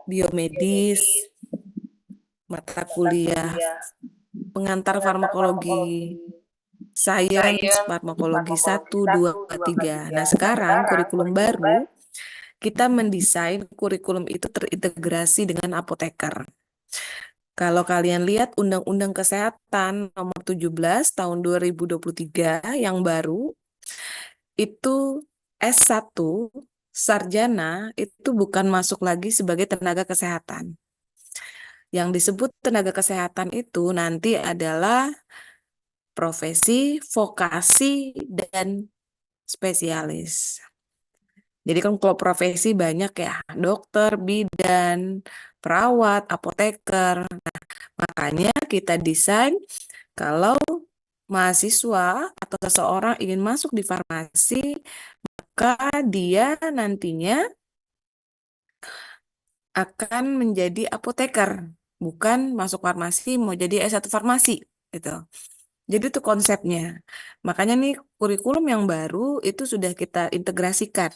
biomedis, mata kuliah pengantar farmakologi, sains farmakologi 1, 2, 3. Nah, sekarang kurikulum baru, kita mendesain kurikulum itu terintegrasi dengan apoteker. Kalau kalian lihat Undang-Undang Kesehatan Nomor 17 Tahun 2023 yang baru, itu S1 sarjana itu bukan masuk lagi sebagai tenaga kesehatan. Yang disebut tenaga kesehatan itu nanti adalah profesi, vokasi, dan spesialis. Jadi kan kalau profesi banyak ya, dokter, bidan, perawat, apoteker. Makanya kita desain kalau mahasiswa atau seseorang ingin masuk di farmasi, maka dia nantinya akan menjadi apoteker, bukan masuk farmasi mau jadi S1 farmasi gitu. Jadi itu konsepnya. Makanya nih kurikulum yang baru itu sudah kita integrasikan.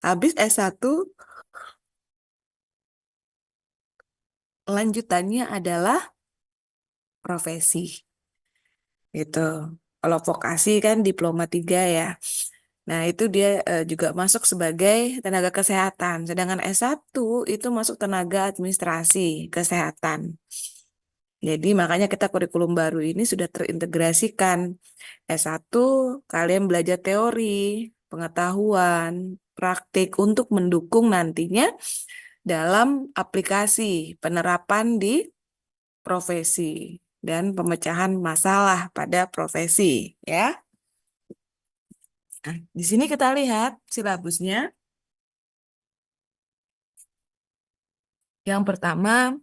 Habis S1 lanjutannya adalah profesi gitu. Kalau vokasi kan diploma 3 ya. Nah, itu dia juga masuk sebagai tenaga kesehatan. Sedangkan S1 itu masuk tenaga administrasi kesehatan. Jadi makanya kita kurikulum baru ini sudah terintegrasikan. S1 kalian belajar teori, pengetahuan, praktik untuk mendukung nantinya dalam aplikasi penerapan di profesi dan pemecahan masalah pada profesi, ya. Nah, di sini kita lihat silabusnya. Yang pertama,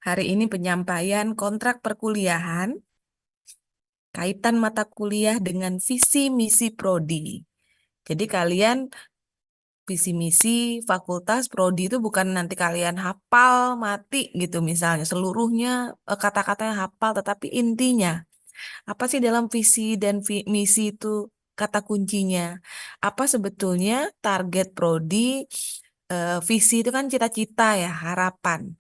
hari ini penyampaian kontrak perkuliahan, kaitan mata kuliah dengan visi misi prodi. Jadi kalian visi misi fakultas prodi itu bukan nanti kalian hafal mati gitu misalnya seluruhnya kata-katanya hafal, tetapi intinya apa sih dalam visi dan misi itu, kata kuncinya apa sebetulnya target prodi. Visi itu kan cita-cita ya, harapan.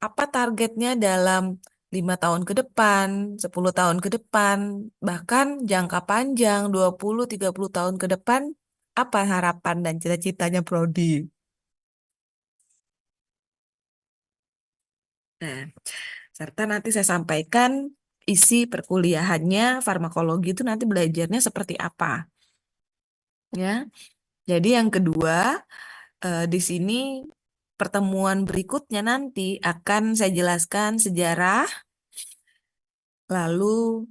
Apa targetnya dalam 5 tahun ke depan, 10 tahun ke depan, bahkan jangka panjang 20-30 tahun ke depan, apa harapan dan cita-citanya Prodi? Nah, serta nanti saya sampaikan isi perkuliahannya farmakologi itu nanti belajarnya seperti apa, ya. Jadi yang kedua, di sini pertemuan berikutnya nanti akan saya jelaskan sejarah, lalu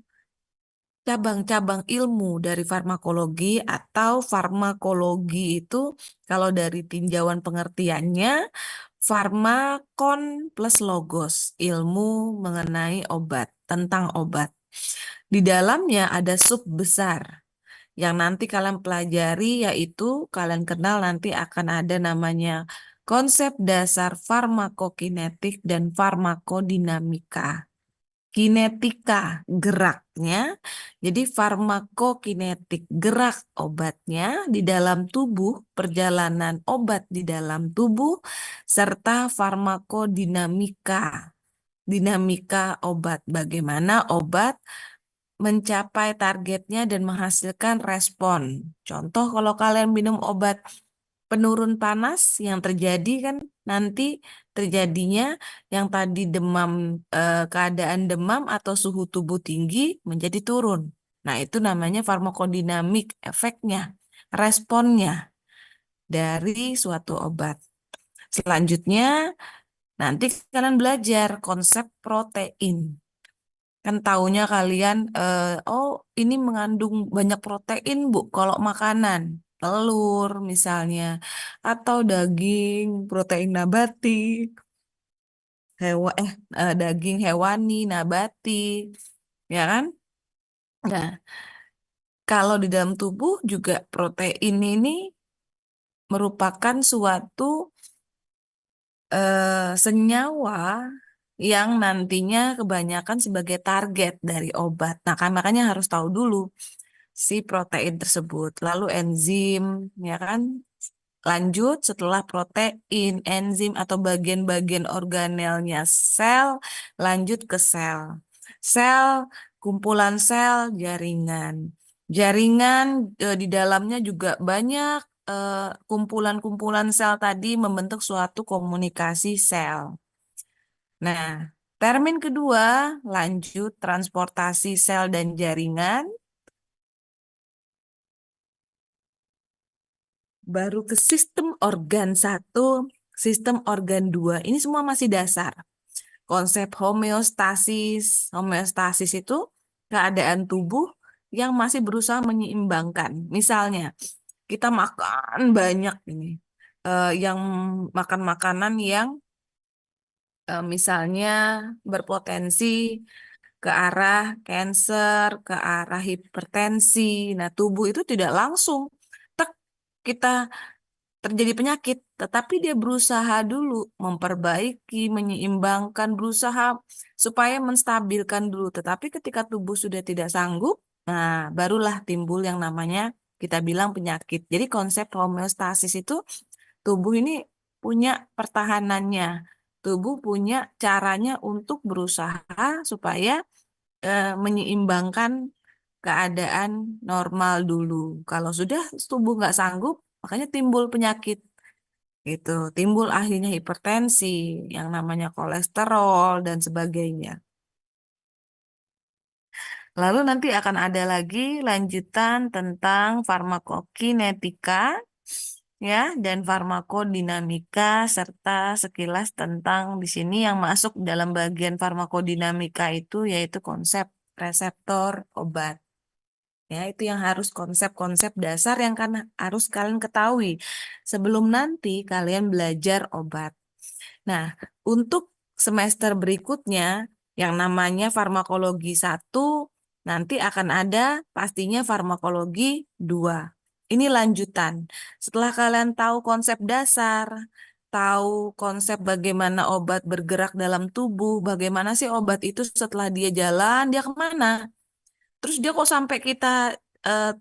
cabang-cabang ilmu dari farmakologi atau farmakologi itu kalau dari tinjauan pengertiannya farmakon plus logos, ilmu mengenai obat, tentang obat. Di dalamnya ada sub besar yang nanti kalian pelajari, yaitu kalian kenal nanti akan ada namanya konsep dasar farmakokinetik dan farmakodinamika. Kinetika geraknya, jadi farmakokinetik gerak obatnya di dalam tubuh, perjalanan obat di dalam tubuh, serta farmakodinamika, dinamika obat, bagaimana obat mencapai targetnya dan menghasilkan respon. Contoh kalau kalian minum obat penurun panas yang terjadi kan nanti terjadinya yang tadi demam, keadaan demam atau suhu tubuh tinggi menjadi turun. Nah, itu namanya farmakodinamik efeknya, responnya dari suatu obat. Selanjutnya, nanti kalian belajar konsep protein. Kan taunya kalian, oh ini mengandung banyak protein Bu, kalau makanan, telur misalnya, atau daging, protein nabati, daging hewani, nabati, ya kan? Nah, kalau di dalam tubuh juga protein ini merupakan suatu senyawa yang nantinya kebanyakan sebagai target dari obat. Nah, kan makanya harus tahu dulu si protein tersebut. Lalu enzim, ya kan? Lanjut, setelah protein, enzim, atau bagian-bagian organelnya sel, lanjut ke sel. Sel, kumpulan sel, jaringan. Jaringan di dalamnya juga banyak kumpulan-kumpulan sel tadi membentuk suatu komunikasi sel. Nah, termin kedua, lanjut transportasi sel dan jaringan, baru ke sistem organ satu, sistem organ dua. Ini semua masih dasar. Konsep homeostasis. Homeostasis itu keadaan tubuh yang masih berusaha menyeimbangkan. Misalnya, kita makan banyak ini, yang makan makanan yang misalnya berpotensi ke arah kanker, ke arah hipertensi. Nah, tubuh itu tidak langsung tek kita terjadi penyakit, tetapi dia berusaha dulu memperbaiki, menyeimbangkan, berusaha supaya menstabilkan dulu. Tetapi ketika tubuh sudah tidak sanggup, nah barulah timbul yang namanya kita bilang penyakit. Jadi konsep homeostasis itu tubuh ini punya pertahanannya. Tubuh punya caranya untuk berusaha supaya menyeimbangkan keadaan normal dulu. Kalau sudah tubuh nggak sanggup, makanya timbul penyakit. Gitu, timbul akhirnya hipertensi, yang namanya kolesterol, dan sebagainya. Lalu nanti akan ada lagi lanjutan tentang farmakokinetika, ya, dan farmakodinamika, serta sekilas tentang di sini yang masuk dalam bagian farmakodinamika itu yaitu konsep reseptor obat. Ya, itu yang harus konsep-konsep dasar yang kan harus kalian ketahui sebelum nanti kalian belajar obat. Nah, untuk semester berikutnya yang namanya farmakologi satu nanti akan ada pastinya farmakologi 2. Ini lanjutan. Setelah kalian tahu konsep dasar, tahu konsep bagaimana obat bergerak dalam tubuh, bagaimana sih obat itu setelah dia jalan, dia kemana? Terus dia kok sampai kita eh,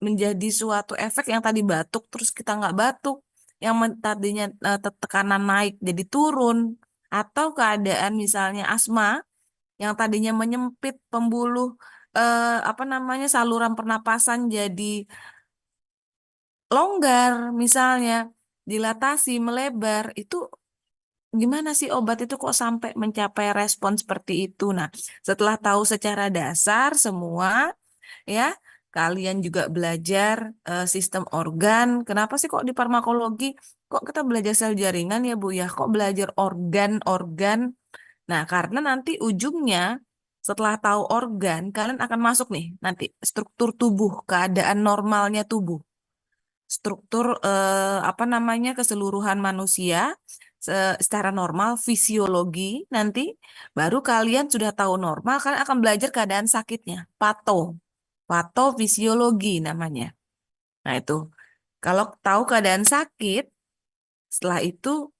menjadi suatu efek yang tadi batuk terus kita nggak batuk, yang tadinya tekanan naik jadi turun, atau keadaan misalnya asma yang tadinya menyempit pembuluh apa namanya saluran pernapasan jadi longgar misalnya, dilatasi, melebar, itu gimana sih obat itu kok sampai mencapai respon seperti itu. Nah, setelah tahu secara dasar semua, ya, kalian juga belajar sistem organ. Kenapa sih kok di farmakologi kok kita belajar sel jaringan ya Bu ya? Kok belajar organ-organ? Nah, karena nanti ujungnya setelah tahu organ, kalian akan masuk nih nanti struktur tubuh, keadaan normalnya tubuh. Struktur apa namanya keseluruhan manusia secara normal, fisiologi nanti baru kalian sudah tahu normal, kalian akan belajar keadaan sakitnya, patofisiologi namanya. Nah, itu. Kalau tahu keadaan sakit, setelah itu